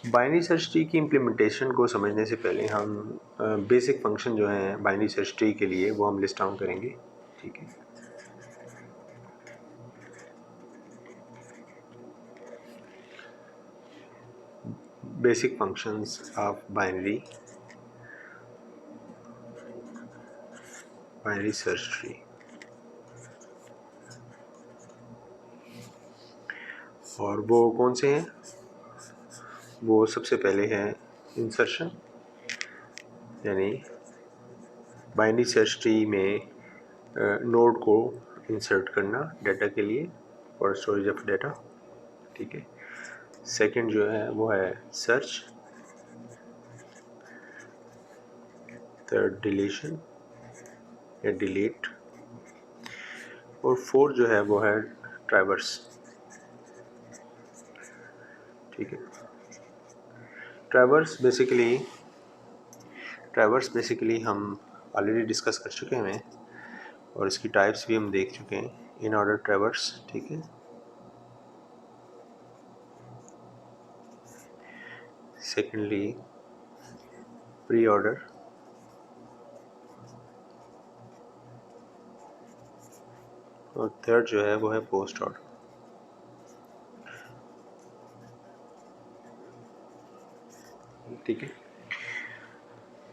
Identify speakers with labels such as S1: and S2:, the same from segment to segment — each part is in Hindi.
S1: बाइनरी सर्च ट्री की इम्प्लीमेंटेशन को समझने से पहले हम बेसिक फंक्शन जो हैं बाइनरी सर्च ट्री के लिए वो हम लिस्ट डाउन करेंगे। ठीक है, basic functions of binary search tree. और वो कौन से हैं? वो सबसे पहले है इंसर्शन, यानी बाइनरी सर्च ट्री में नोड को इंसर्ट करना डाटा के लिए फॉर स्टोरेज ऑफ डाटा। ठीक है, सेकंड जो है वो है सर्च, थर्ड डिलीशन या डिलीट, और फोर्थ जो है वो है ट्रैवर्स। ठीक है, ट्रैवर्स बेसिकली हम ऑलरेडी डिस्कस कर चुके हैं और इसकी टाइप्स भी हम देख चुके हैं। इन ऑर्डर ट्रैवर्स, ठीक है, सेकेंडली प्री ऑर्डर, और थर्ड जो है वो है पोस्ट ऑर्डर। ठीक है,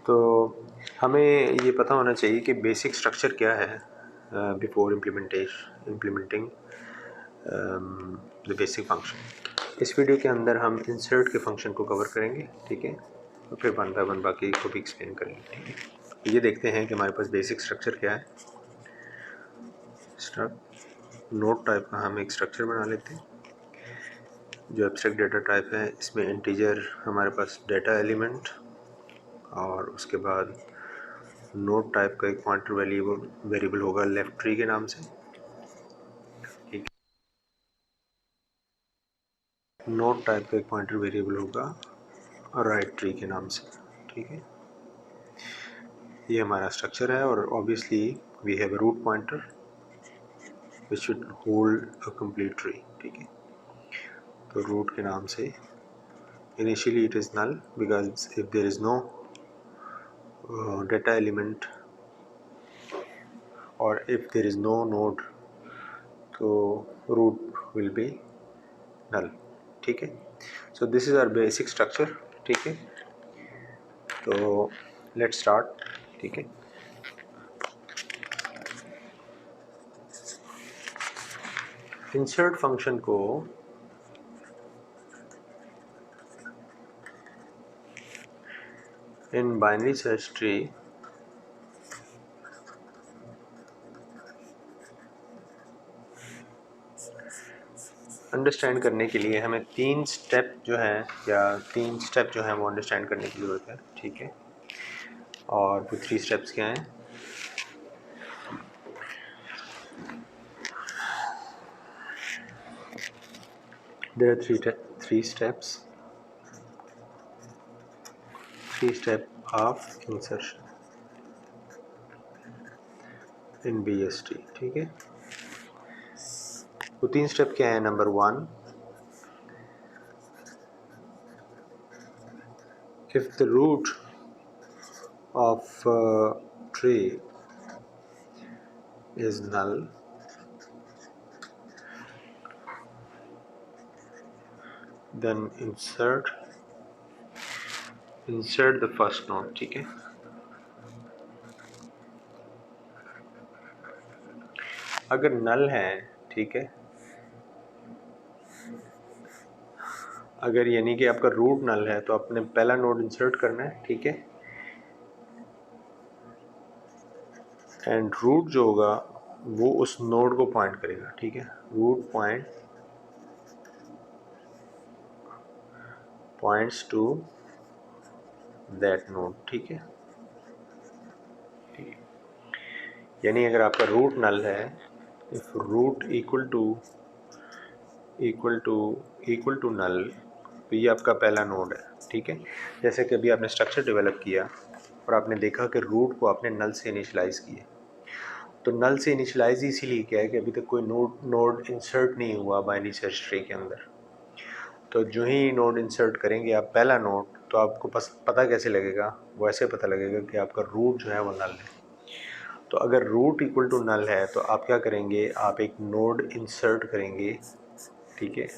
S1: तो हमें ये पता होना चाहिए कि बेसिक स्ट्रक्चर क्या है before implementing the basic function. इस वीडियो के अंदर हम इंसर्ट के फंक्शन को कवर करेंगे। ठीक है, और फिर वन बाय वन बाकी को भी एक्सप्लेन करेंगे। ठीक है, तो ये देखते हैं कि हमारे पास बेसिक स्ट्रक्चर क्या है। नोड टाइप का हम एक स्ट्रक्चर बना लेते हैं। जो एब्स्ट्रैक्ट डेटा टाइप है इसमें इंटीजर हमारे पास डेटा एलिमेंट, और उसके बाद नोड टाइप का एक पॉइंटर वेरिएबल होगा लेफ्ट ट्री के नाम से। ठीक, नोड टाइप का एक पॉइंटर वेरिएबल होगा राइट ट्री के नाम से। ठीक है, ये हमारा स्ट्रक्चर है, और obviously we have a root pointer which should hold a complete tree. ठीक है, तो रूट के नाम से initially it is null because if there is no data element or if there is no node तो root will be null। ठीक है, so this is our basic structure। ठीक है, तो let's start। ठीक है, insert फंक्शन को in binary search tree understand करने के लिए हमें तीन स्टेप जो है वो अंडरस्टैंड करने की ज़रूरत है। ठीक है, और वो 3 स्टेप्स क्या हैं? There are three steps of insertion in BST। ठीक है, वो 3 स्टेप क्या है? Number 1, if the root of tree is null, then insert the first node। ठीक है, अगर नल है, ठीक है, अगर यानी कि आपका रूट नल है तो आपने पहला नोड इंसर्ट करना है। ठीक है, एंड रूट जो होगा वो उस नोड को पॉइंट करेगा। ठीक है, root points to that node. ठीक है, यानी अगर आपका रूट नल है, if root equal to null, तो ये आपका पहला नोड है। ठीक है, जैसे कि अभी आपने स्ट्रक्चर डेवलप किया और आपने देखा कि रूट को आपने नल से इनिशियलाइज किया, तो नल से इनिशियलाइज इसीलिए किया है कि अभी तक कोई नोड इंसर्ट नहीं हुआ बाइनरी सर्च ट्री के अंदर। तो जो ही नोड इंसर्ट करेंगे आप पहला नोड, तो आपको पता कैसे लगेगा? वो ऐसे पता लगेगा कि आपका रूट जो है वो नल है। तो अगर रूट इक्वल टू नल है तो आप क्या करेंगे, आप एक नोड इंसर्ट करेंगे, ठीक है,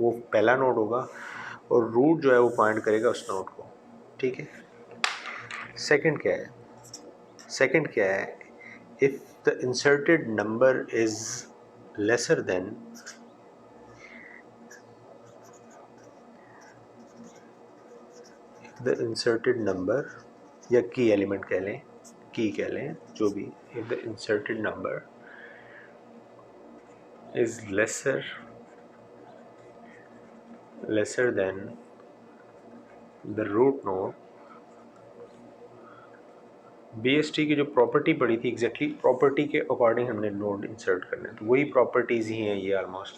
S1: वो पहला नोड होगा और रूट जो है वो पॉइंट करेगा उस नोड को, ठीक है। सेकंड क्या है? सेकंड क्या है, if the inserted number is lesser than the inserted number, या की एलिमेंट कह लें, की कह लें, जो भी, if the inserted number is lesser than the root node। BST की जो प्रॉपर्टी पड़ी थी, एग्जैक्टली प्रॉपर्टी के अकॉर्डिंग हमने नोड इंसर्ट करना है, तो वही प्रॉपर्टीज ही हैं ये almost.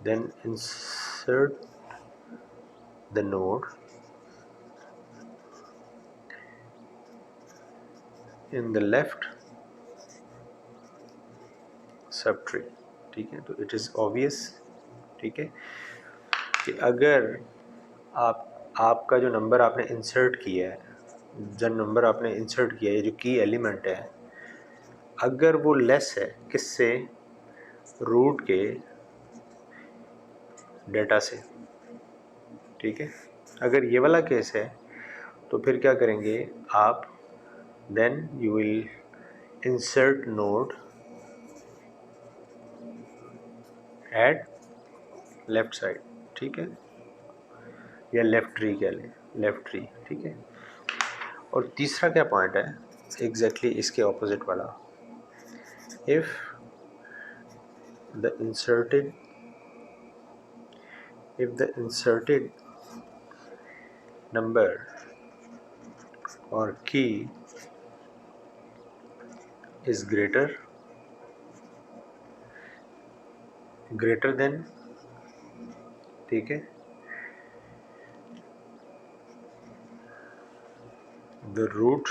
S1: then insert the node in the left subtree, ठीक है। तो इट इज़ ऑब्वियस, ठीक है, कि अगर आपका जो नंबर आपने इंसर्ट किया है, जो नंबर आपने इंसर्ट किया है, जो की एलिमेंट है, अगर वो लेस है किससे? रूट के डेटा से, ठीक है। अगर ये वाला केस है तो फिर क्या करेंगे आप, then you will insert node at left side, ठीक है, या लेफ्ट ट्री कह लें, लेफ्ट ट्री, ठीक है। और तीसरा क्या पॉइंट है, एग्जैक्टली इसके ऑपोजिट वाला, इफ द इंसर्टेड नंबर और की इज ग्रेटर देन, ठीक है, द रूट,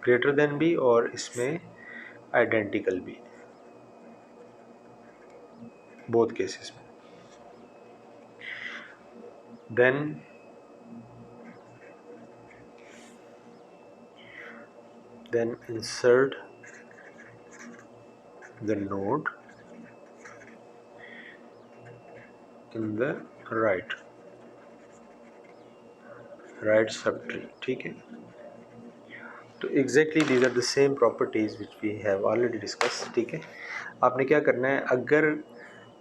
S1: ग्रेटर देन भी और इसमें आइडेंटिकल भी, बोथ केसेस में, then insert the node in the right subtree, ठीक है। तो exactly these are the same properties which we have already discuss, ठीक है। आपने क्या करना है, अगर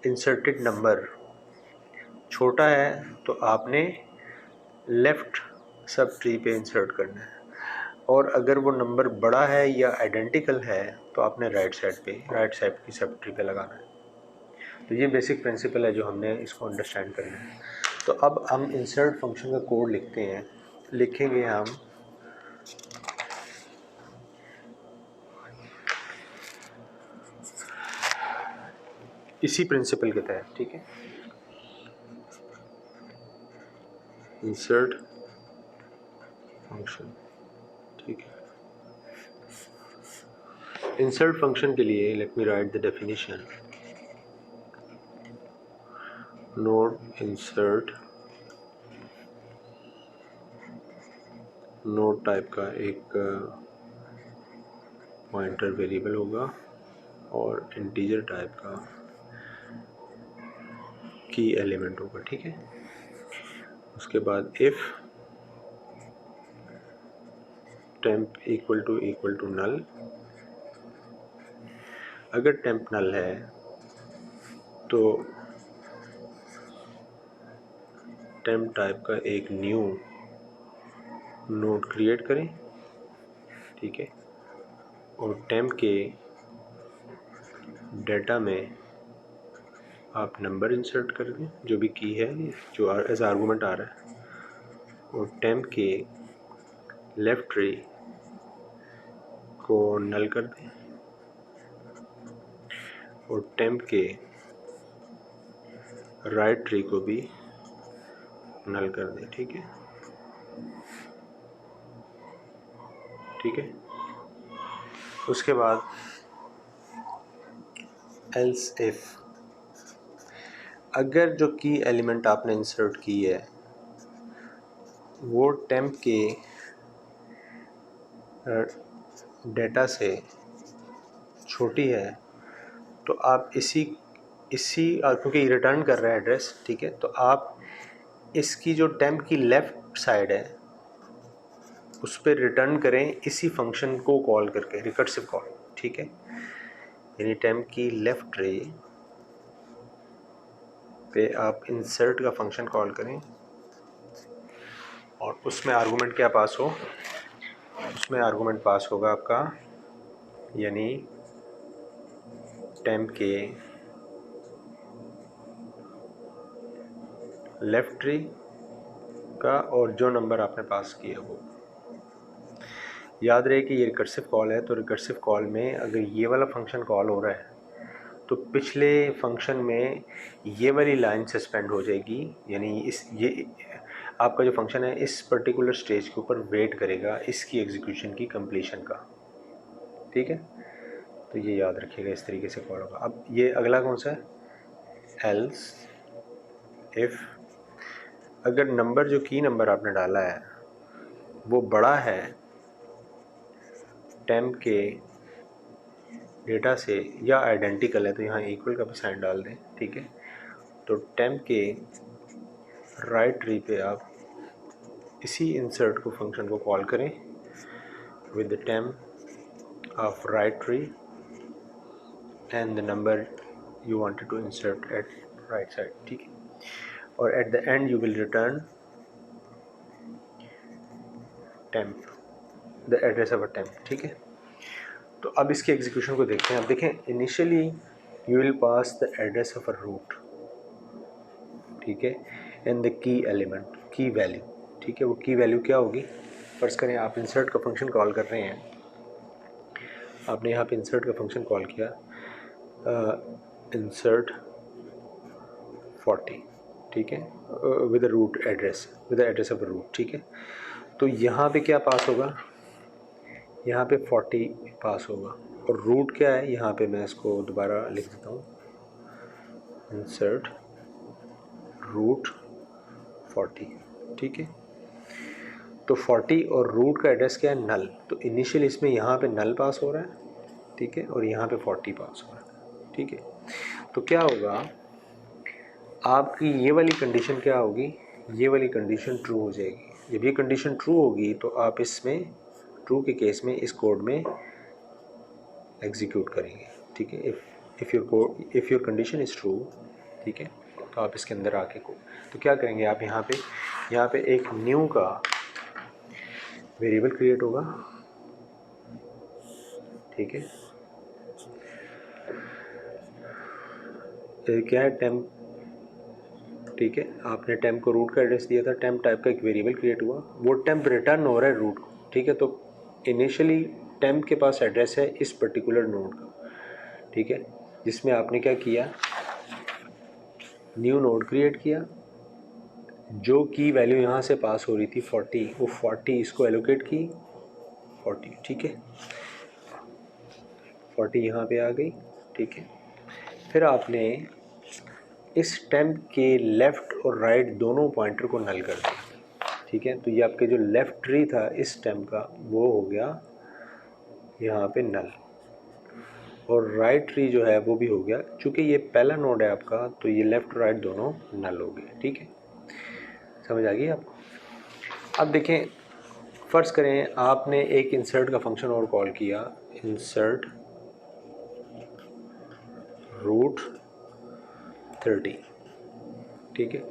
S1: इंसर्टेड नंबर छोटा है तो आपने लेफ्ट सब ट्री पे इंसर्ट करना है, और अगर वो नंबर बड़ा है या आइडेंटिकल है तो आपने राइट साइड की सब ट्री पे लगाना है। तो ये बेसिक प्रिंसिपल है जो हमने इसको अंडरस्टैंड करना है। तो अब हम इंसर्ट फंक्शन का कोड लिखते हैं, लिखेंगे हम इसी प्रिंसिपल के तहत, ठीक है। इंसर्ट फंक्शन, ठीक है। इंसर्ट फंक्शन के लिए let me right the definition, node insert node type का एक पॉइंटर वेरिएबल होगा और इंटीजर टाइप का की एलिमेंट होगा, ठीक है। उसके बाद if temp equal to null, अगर टेम्प नल है तो टेम्प टाइप का एक न्यू नोड क्रिएट करें, ठीक है, और टेम्प के डेटा में आप नंबर इंसर्ट कर दें, जो भी की है जो एज आर्गूमेंट आ रहा है, और टेम्प के लेफ्ट ट्री को नल कर दें और टेम्प के राइट ट्री को भी नल कर दें, ठीक है। ठीक है। उसके बाद एल्स इफ, अगर जो की एलिमेंट आपने इंसर्ट की है वो टेम्प के डेटा से छोटी है तो आप इसी क्योंकि रिटर्न कर रहा है एड्रेस, ठीक है, तो आप इसकी जो टेम्प की लेफ़्ट साइड है उस पर रिटर्न करें इसी फंक्शन को कॉल करके, रिकर्सिव कॉल, ठीक है। यानी टेम्प की लेफ़्ट रे पे आप इंसर्ट का फंक्शन कॉल करें और उसमें आर्गुमेंट क्या पास हो, उसमें आर्गुमेंट पास होगा आपका यानी टेम्प के लेफ़्ट रे का और जो नंबर आपने पास किया वो। याद रहे कि ये रिकर्सिव कॉल है, तो रिकर्सिव कॉल में अगर ये वाला फंक्शन कॉल हो रहा है तो पिछले फंक्शन में ये वाली लाइन सस्पेंड हो जाएगी, यानी ये आपका जो फंक्शन है इस पर्टिकुलर स्टेज के ऊपर वेट करेगा इसकी एग्जीक्यूशन की कंप्लीशन का, ठीक है। तो ये याद रखिएगा, इस तरीके से कॉल होगा। अब ये अगला कौन सा है, एल्स इफ, अगर नंबर जो की नंबर आपने डाला है वो बड़ा है टेम्प के डेटा से या आइडेंटिकल है, तो यहाँ इक्वल का भी साइन डाल दें, ठीक है। तो टेम्प के राइट ट्री पे आप इसी इंसर्ट को फंक्शन को कॉल करें with the temp of right tree and the number you wanted to insert at right side, ठीक है। और at the end you will return temp, the address of a temp, ठीक है। तो अब इसके एग्जीक्यूशन को देखते हैं। अब देखें, initially you will pass the address of a root, ठीक है, and the key element, की वैल्यू, ठीक है। वो की वैल्यू क्या होगी, फर्स्ट करें आप इंसर्ट का फंक्शन कॉल कर रहे हैं, आपने यहाँ पे इंसर्ट का फंक्शन कॉल किया इंसर्ट 40, ठीक है, with root address, with address of root, ठीक है। तो यहाँ पे क्या पास होगा, यहाँ पे 40 पास होगा और रूट क्या है, यहाँ पे मैं इसको दोबारा लिख देता हूँ, इंसर्ट रूट 40, ठीक है। तो 40 और रूट का एड्रेस क्या है, नल, तो इनिशियल इसमें यहाँ पे नल पास हो रहा है, ठीक है, और यहाँ पे 40 पास हो रहा है, ठीक है। तो क्या होगा, आपकी ये वाली कंडीशन क्या होगी, ये वाली कंडीशन ट्रू हो जाएगी। जब ये कंडीशन ट्रू होगी तो आप इसमें ट्रू के केस में इस कोड में एग्जीक्यूट करेंगे, ठीक है। If your condition is true, ठीक है, तो आप इसके अंदर आके को तो क्या करेंगे आप, यहाँ पे एक न्यू का वेरिएबल क्रिएट होगा, ठीक है। क्या है, टेम्प, ठीक है। आपने टेम्प को रूट का एड्रेस दिया था, टेम्प टाइप का एक वेरिएबल क्रिएट हुआ, वो टेम्प रिटर्न हो रहा है रूट को, ठीक है। तो इनिशियली टेम्प के पास एड्रेस है इस पर्टिकुलर नोड का, ठीक है, जिसमें आपने क्या किया, न्यू नोड क्रिएट किया, जो की वैल्यू यहाँ से पास हो रही थी 40, वो 40 इसको एलोकेट की 40, ठीक है, 40 यहाँ पे आ गई, ठीक है। फिर आपने इस टेम्प के लेफ़्ट और राइट दोनों पॉइंटर को नल कर दिया, ठीक है। तो ये आपके जो लेफ़्ट ट्री था इस टेम्प का वो हो गया यहाँ पे नल, और राइट ट्री जो है वो भी हो गया, चूँकि ये पहला नोड है आपका तो ये लेफ़्ट और राइट दोनों नल हो गए, ठीक है। समझ आ गई आपको। अब देखें, फ़र्ज़ करें आपने एक इंसर्ट का फंक्शन और कॉल किया, इंसर्ट रूट 30, ठीक है।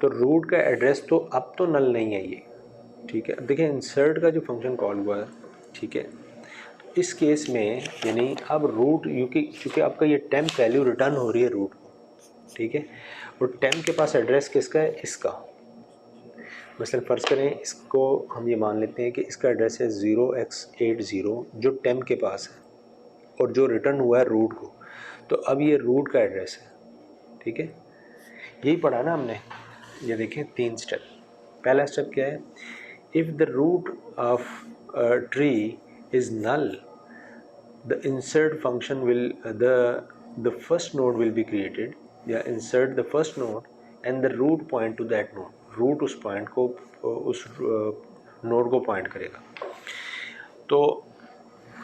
S1: तो रूट का एड्रेस तो अब तो नल नहीं है ये, ठीक है। अब देखें, इंसर्ट का जो फंक्शन कॉल हुआ है, ठीक है, तो इस केस में यानी अब रूट क्योंकि आपका ये टेम्प वैल्यू रिटर्न हो रही है रूट को, ठीक है, और टेम्प के पास एड्रेस किसका है, इसका। मसलन फ़र्ज़ करें इसको हम ये मान लेते हैं कि इसका एड्रेस है 0x80 जो टेम्प के पास है और जो रिटर्न हुआ है रूट को, तो अब ये रूट का एड्रेस है, ठीक है। यही पढ़ा ना हमने, ये देखें 3 स्टेप। पहला स्टेप क्या है, if the root of tree is null, the insert function will the first node will be created, या insert the first node and the root point to that node, root उस पॉइंट को उस नोड को पॉइंट करेगा। तो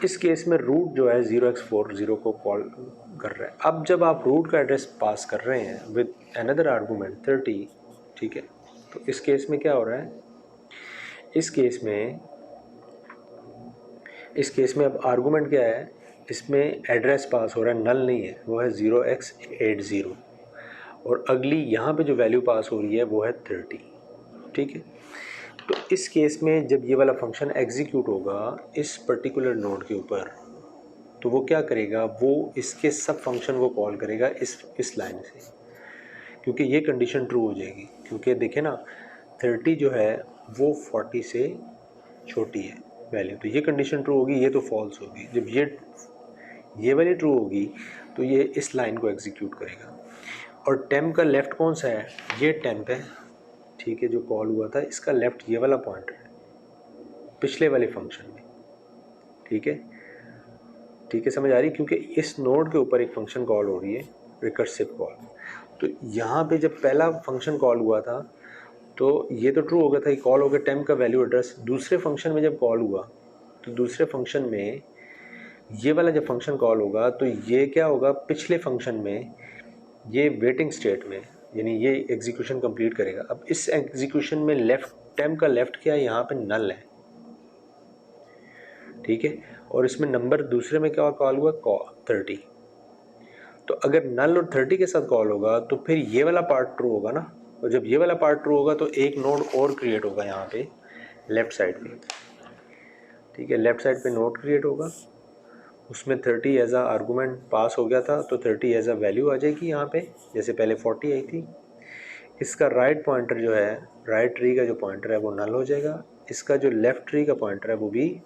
S1: इस केस में रूट जो है 0x40 को कॉल कर रहा है। अब जब आप रूट का एड्रेस पास कर रहे हैं विद अनदर आर्गूमेंट 30, ठीक है, तो इस केस में क्या हो रहा है, इस केस में अब आर्गूमेंट क्या है, इसमें एड्रेस पास हो रहा है, नल नहीं है, वो है 0x80, और अगली यहाँ पे जो वैल्यू पास हो रही है वो है 30, ठीक है। तो इस केस में जब ये वाला फंक्शन एग्जीक्यूट होगा इस पर्टिकुलर नोड के ऊपर, तो वो क्या करेगा, वो इसके सब फंक्शन को कॉल करेगा इस लाइन से, क्योंकि ये कंडीशन ट्रू हो जाएगी, क्योंकि देखें ना 30 जो है वो 40 से छोटी है वैल्यू, तो ये कंडीशन ट्रू होगी, ये तो फॉल्स होगी। जब ये वाली ट्रू होगी तो ये इस लाइन को एग्जीक्यूट करेगा। और टेम्प का लेफ़्ट कौन सा है, ये टेम्प है, ठीक है, जो कॉल हुआ था, इसका लेफ़्ट ये वाला पॉइंटर है पिछले वाले फंक्शन में, ठीक है, समझ आ रही, क्योंकि इस नोड के ऊपर एक फंक्शन कॉल हो रही है, रिकर्सिव कॉल। तो यहाँ पे जब पहला फंक्शन कॉल हुआ था तो ये तो ट्रू हो गया था कि कॉल हो गया टेम्प का वैल्यू एड्रेस। दूसरे फंक्शन में जब कॉल हुआ तो दूसरे फंक्शन में ये वाला जब फंक्शन कॉल होगा तो ये क्या होगा, पिछले फंक्शन में ये वेटिंग स्टेट में, यानी ये एग्जीक्यूशन कंप्लीट करेगा। अब इस एग्जीक्यूशन में लेफ्ट टेम्प का लेफ़्ट क्या है, यहाँ पे नल है, ठीक है, और इसमें नंबर दूसरे में क्या कॉल हुआ, 30। तो अगर नल और 30 के साथ कॉल होगा तो फिर ये वाला पार्ट ट्रू होगा ना, और जब ये वाला पार्ट ट्रू होगा तो एक नोड और क्रिएट होगा यहाँ पे लेफ़्ट साइड पे, ठीक है, लेफ़्ट साइड पे नोड क्रिएट होगा, उसमें 30 एज आ आर्गूमेंट पास हो गया था, तो 30 एज आ वैल्यू आ जाएगी यहाँ पे, जैसे पहले 40 आई थी। इसका राइट पॉइंटर जो है, राइट ट्री का जो पॉइंटर है वो नल हो जाएगा, इसका जो लेफ़्ट ट्री का पॉइंटर है वो भी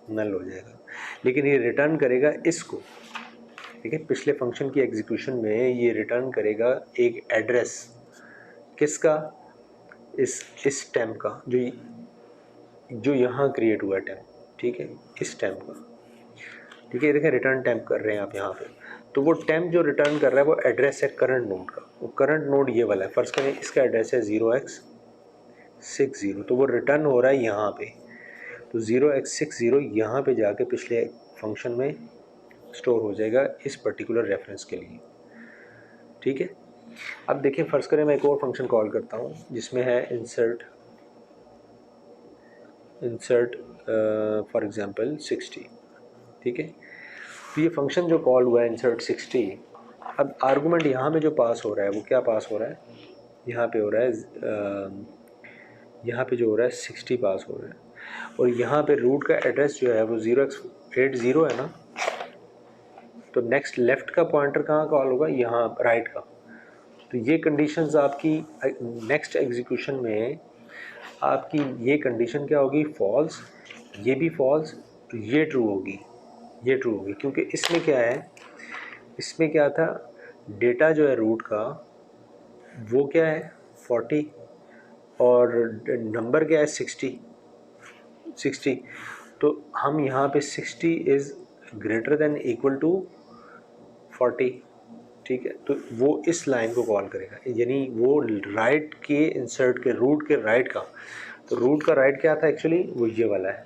S1: नल हो जाएगा, लेकिन ये रिटर्न करेगा इसको, ठीक है, पिछले फंक्शन की एग्जीक्यूशन में ये रिटर्न करेगा एक एड्रेस, किसका, इस टेम्प का, जो यहाँ क्रिएट हुआ है टेम्प, ठीक है, इस टेम्प का, ठीक है, देखें रिटर्न टेम्प कर रहे हैं आप यहाँ पे, तो वो टेम्प जो रिटर्न कर रहा है वो एड्रेस है करंट नोड का, वो करंट नोड ये वाला है, फर्स्ट करें इसका एड्रेस है 0x60, तो वो रिटर्न हो रहा है यहाँ पे, तो 0x60 यहाँ पे जाके पिछले फंक्शन में स्टोर हो जाएगा इस पर्टिकुलर रेफरेंस के लिए, ठीक है। अब देखिए फर्स्ट करें मैं एक और फंक्शन कॉल करता हूँ जिसमें है इंसर्ट फॉर एग्जांपल 60, ठीक है। तो ये फंक्शन जो कॉल हुआ है इंसर्ट 60, अब आर्गूमेंट यहाँ पे जो पास हो रहा है वो क्या पास हो रहा है, यहाँ पे हो रहा है यहाँ पे जो हो रहा है 60 पास हो रहा है, और यहाँ पे रूट का एड्रेस जो है वो 0x80 है ना, तो नेक्स्ट लेफ़्ट का पॉइंटर कहाँ कॉल होगा, यहाँ राइट का। तो ये कंडीशंस आपकी नेक्स्ट एग्जीक्यूशन में आपकी ये कंडीशन क्या होगी, फॉल्स, ये भी फॉल्स, तो ये ट्रू होगी, क्योंकि इसमें क्या है, इसमें क्या था, डेटा जो है रूट का वो क्या है 40 और नंबर क्या है 60, तो हम यहाँ पे 60 is greater than equal to 40, ठीक है, तो वो इस लाइन को कॉल करेगा, यानी वो राइट के इंसर्ट के रूट के राइट का, तो रूट का राइट क्या था एक्चुअली, वो ये वाला है,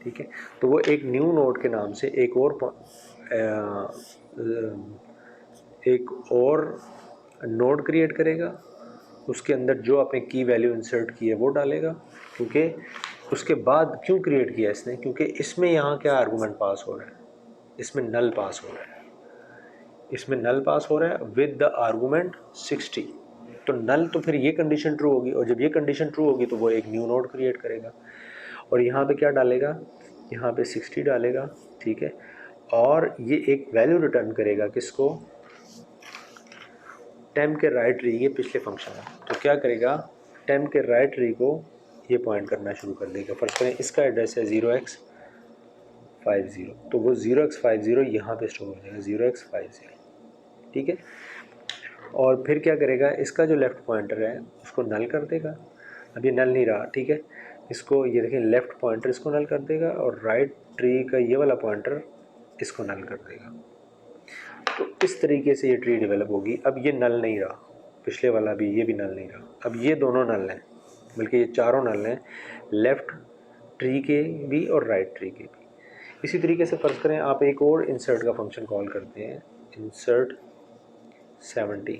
S1: ठीक है, तो वो एक न्यू नोड के नाम से एक और नोड क्रिएट करेगा, उसके अंदर जो आपने की वैल्यू इंसर्ट की है वो डालेगा, क्योंकि उसके बाद क्यों क्रिएट किया इसने, क्योंकि इसमें यहाँ क्या आर्गूमेंट पास हो रहा है, इसमें नल पास हो रहा है, विद द आर्गूमेंट 60, तो नल, तो फिर ये कंडीशन ट्रू होगी, और जब ये कंडीशन ट्रू होगी तो वो एक न्यू नोड क्रिएट करेगा, और यहाँ पे क्या डालेगा, यहाँ पे 60 डालेगा, ठीक है, और ये एक वैल्यू रिटर्न करेगा किसको, टेम्प के राइट ट्री के पिछले फंक्शन में। तो क्या करेगा, टेम्प के राइट ट्री को ये पॉइंट करना शुरू कर देगा। फर्स्ट करें इसका एड्रेस है 0x50, तो वो 0x50 यहाँ पे स्टोर हो जाएगा 0x50, ठीक है। और फिर क्या करेगा, इसका जो लेफ़्ट पॉइंटर है उसको नल कर देगा, अब ये नल नहीं रहा, ठीक है, इसको ये देखिए लेफ़्ट पॉइंटर इसको नल कर देगा और राइट ट्री का ये वाला पॉइंटर इसको नल कर देगा। तो इस तरीके से ये ट्री डेवलप होगी। अब ये नल नहीं रहा, पिछले वाला भी, ये भी नल नहीं रहा, अब ये दोनों नल हैं, बल्कि ये चारों नल हैं, लेफ़्ट ट्री के भी और राइट ट्री के भी। इसी तरीके से फ़र्ज़ करें आप एक और इंसर्ट का फंक्शन कॉल करते हैं, इंसर्ट 70।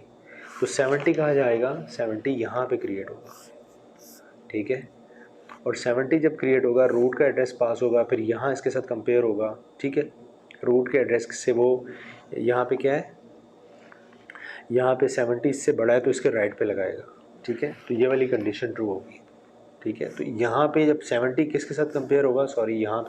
S1: तो 70 कहाँ जाएगा, 70 यहाँ पे क्रिएट होगा, ठीक है। और 70 जब क्रिएट होगा, रूट का एड्रेस पास होगा, फिर यहाँ इसके साथ कंपेयर होगा, ठीक है। रूट के एड्रेस से वो यहाँ पे क्या है, यहाँ पे 70 इससे बड़ा है तो इसके राइट पे लगाएगा, ठीक है। तो ये वाली कंडीशन ट्रू होगी, ठीक है। तो यहाँ पे जब 70 किसके साथ कंपेयर होगा, सॉरी यहाँ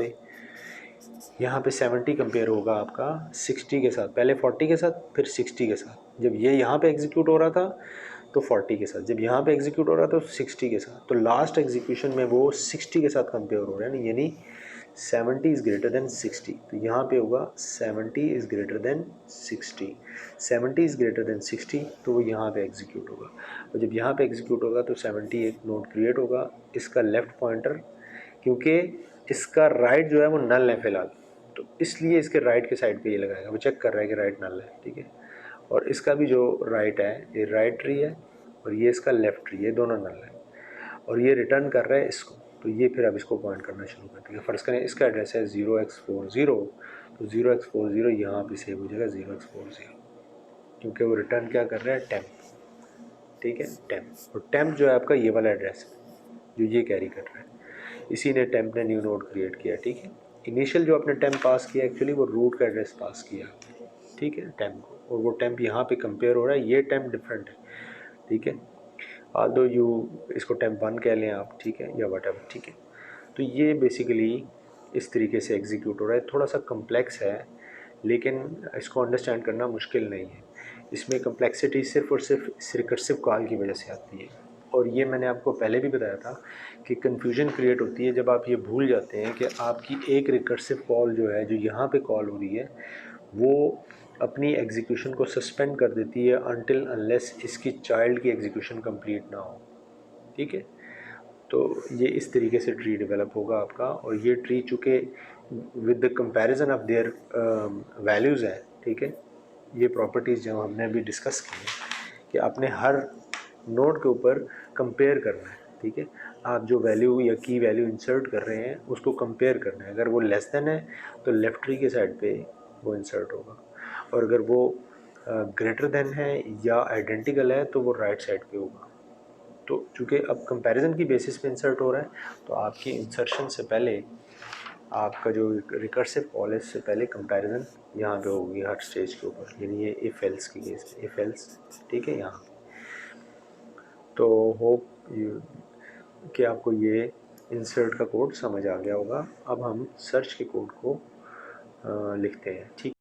S1: पे 70 कंपेयर होगा आपका 60 के साथ, पहले 40 के साथ फिर 60 के साथ। जब ये यहाँ पे एग्जीक्यूट हो रहा था तो 40 के साथ, जब यहाँ पे एग्जीक्यूट हो रहा था तो 60 के साथ। तो लास्ट एग्जीक्यूशन में वो 60 के साथ कंपेयर हो रहा है, यानी 70 इज़ ग्रेटर देन 60। तो यहाँ पे होगा 70 is greater then 60, 70 is greater then 60, तो वो यहाँ पे एग्जीक्यूट होगा। और जब यहाँ पे एग्जीक्यूट होगा तो 70 एक नोड क्रिएट होगा, इसका लेफ़्ट पॉइंटर, क्योंकि इसका राइट जो है वो नल है फ़िलहाल, तो इसलिए इसके राइट के साइड पे ये लगाएगा, वो चेक कर रहा है कि राइट नल है, ठीक है। और इसका भी जो राइट है, ये राइट ट्री है और ये इसका लेफ़्ट ट्री है, दोनों नल है। और ये रिटर्न कर रहा है इसको, तो ये फिर अब इसको पॉइंट करना शुरू कर देगा। फ़र्ज़ करें इसका एड्रेस है 0x40, तो 0x40 यहाँ पे सेव हो जाएगा 0x40, क्योंकि वो रिटर्न क्या कर रहा है, टेम्प, ठीक है, टेम्प। और टेम्प जो है आपका ये वाला एड्रेस है जो ये कैरी कर रहा है, इसी ने टेम्प ने न्यू नोड क्रिएट किया, ठीक है। इनिशियल जो आपने टेम्प पास किया एक्चुअली वो रूट का एड्रेस पास किया, ठीक है, टेम्प को, और वो टेम्प यहाँ पे कंपेयर हो रहा है, ये टेम्प डिफरेंट है, ठीक है। आल्दो यू इसको टेम्प 1 कह लें आप, ठीक है, या व्हाटएवर, ठीक है। तो ये बेसिकली इस तरीके से एग्जीक्यूट हो रहा है। थोड़ा सा कम्प्लेक्स है लेकिन इसको अंडरस्टैंड करना मुश्किल नहीं है। इसमें कम्प्लेक्सिटी सिर्फ़ और सिर्फ इस रिकर्सिव कॉल की वजह से आती है। और ये मैंने आपको पहले भी बताया था कि कन्फ्यूजन क्रिएट होती है जब आप ये भूल जाते हैं कि आपकी एक रिकर्सिव कॉल जो है, जो यहाँ पे कॉल हो रही है, वो अपनी एग्जीक्यूशन को सस्पेंड कर देती है अनटिल अनलेस इसकी चाइल्ड की एग्जीक्यूशन कंप्लीट ना हो, ठीक है। तो ये इस तरीके से ट्री डेवलप होगा आपका। और ये ट्री चूँकि with the comparison of their values है, ठीक है, ये प्रॉपर्टीज़ जो हमने अभी डिस्कस की है कि आपने हर नोड के ऊपर कंपेयर करना है, ठीक है। आप जो वैल्यू या की वैल्यू इंसर्ट कर रहे हैं उसको कंपेयर करना है। अगर वो लेस देन है तो लेफ़्ट ट्री के साइड पे वो इंसर्ट होगा, और अगर वो ग्रेटर देन है या आइडेंटिकल है तो वो राइट साइड पे होगा। तो चूँकि अब कंपैरिजन की बेसिस पे इंसर्ट हो रहा है तो आपकी इंसर्शन से पहले आपका जो रिकर्सिव कॉल है इससे पहले कंपैरिजन यहाँ पे होगी हर स्टेज के ऊपर, यानी ये इफ़ एल्स की केस में, इफ़ एल्स, ठीक है, यहाँ। तो होप कि आपको ये इंसर्ट का कोड समझ आ गया होगा। अब हम सर्च के कोड को लिखते हैं, ठीक।